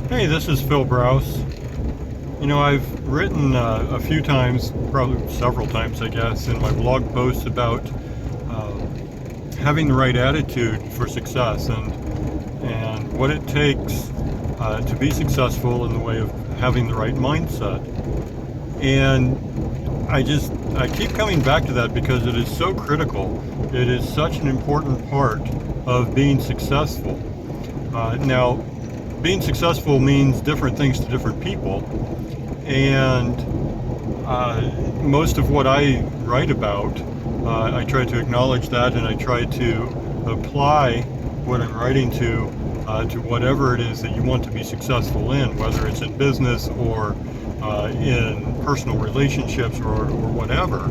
Hey, this is Phil Browse. I've written a few times, probably several times, I guess, in my blog posts about uh, having the right attitude for success and what it takes to be successful in the way of having the right mindset. And I keep coming back to that because it is so critical. It is such an important part of being successful. Now, being successful means different things to different people, and most of what I write about, I try to acknowledge that, and I try to apply what I'm writing to whatever it is that you want to be successful in, whether it's in business or in personal relationships or whatever.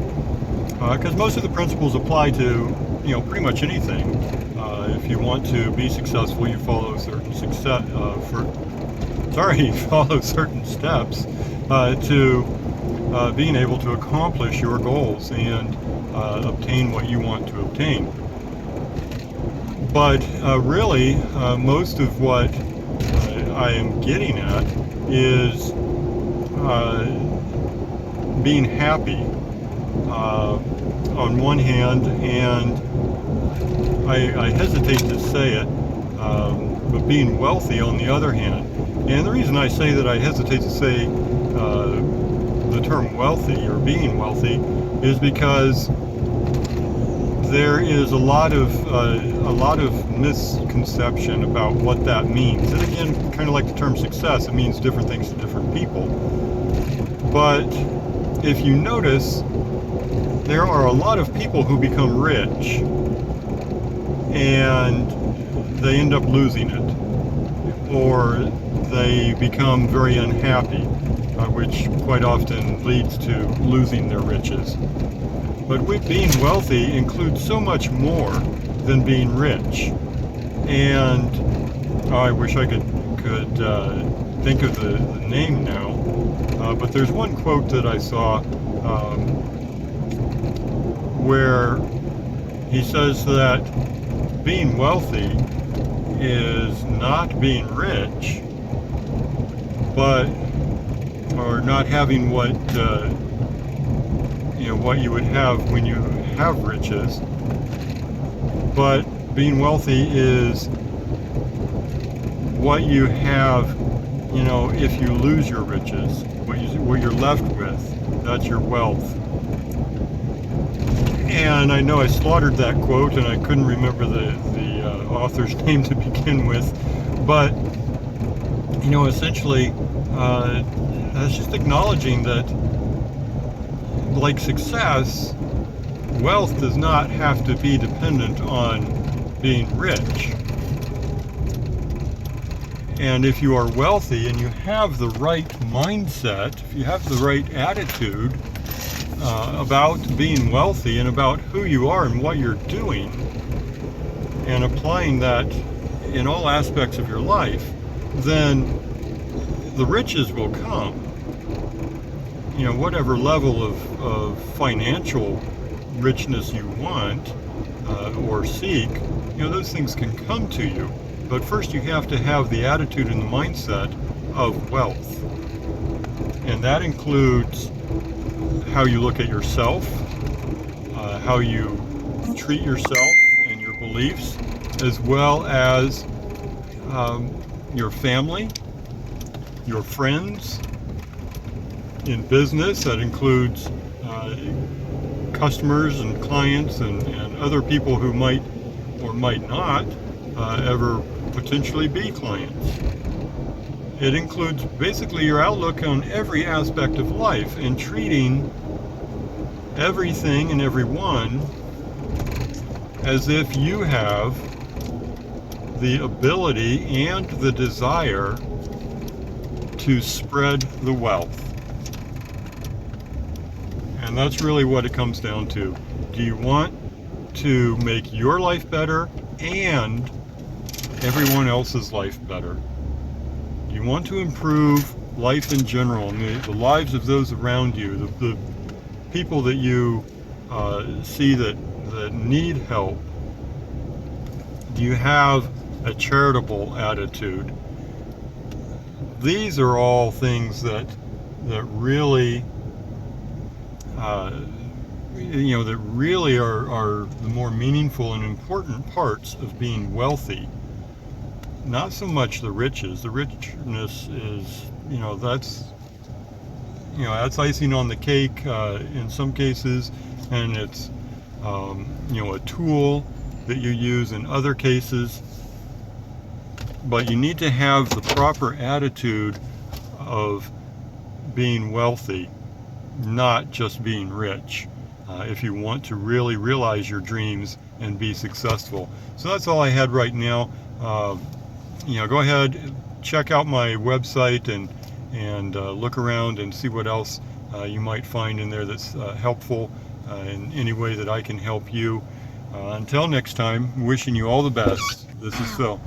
Because most of the principles apply to pretty much anything. If you want to be successful, you follow certain follow certain steps to being able to accomplish your goals and obtain what you want to obtain. But really, most of what I am getting at is uh, being happy on one hand, and I hesitate to say it, but being wealthy on the other hand. And the reason I say that I hesitate to say the term wealthy or being wealthy is because there is a lot of misconception about what that means. And again, kind of like the term success, it means different things to different people. But if you notice, there are a lot of people who become rich and they end up losing it, or they become very unhappy, which quite often leads to losing their riches. But being wealthy includes so much more than being rich. And I wish I could think of the name now. But there's one quote that I saw where he says that being wealthy is not being rich, but or not having what you would have when you have riches. But being wealthy is what you have, if you lose your riches, what you're left with, that's your wealth. And I know I slaughtered that quote, and I couldn't remember the author's name to begin with, but essentially, that's just acknowledging that, like success, wealth does not have to be dependent on being rich. And if you are wealthy and you have the right mindset, if you have the right attitude about being wealthy and about who you are and what you're doing, and applying that in all aspects of your life, then the riches will come. Whatever level of financial richness you want or seek, those things can come to you. But first you have to have the attitude and the mindset of wealth. And that includes how you look at yourself, how you treat yourself and your beliefs, as well as your family, your friends. In business, that includes customers and clients and other people who might or might not ever potentially be clients. It includes basically your outlook on every aspect of life and treating everything and everyone as if you have the ability and the desire to spread the wealth. And that's really what it comes down to. Do you want to make your life better and everyone else's life better? Do you want to improve life in general and the lives of those around you, the people that you see that need help? Do you have a charitable attitude? these are all things that really that really are the more meaningful and important parts of being wealthy. Not so much the riches. The richness is, that's icing on the cake in some cases, and it's a tool that you use in other cases. But you need to have the proper attitude of being wealthy, not just being rich, if you want to really realize your dreams and be successful. So that's all I had right now. Go ahead, check out my website and look around and see what else you might find in there that's helpful in any way that I can help you. Until next time, wishing you all the best. This is Phil.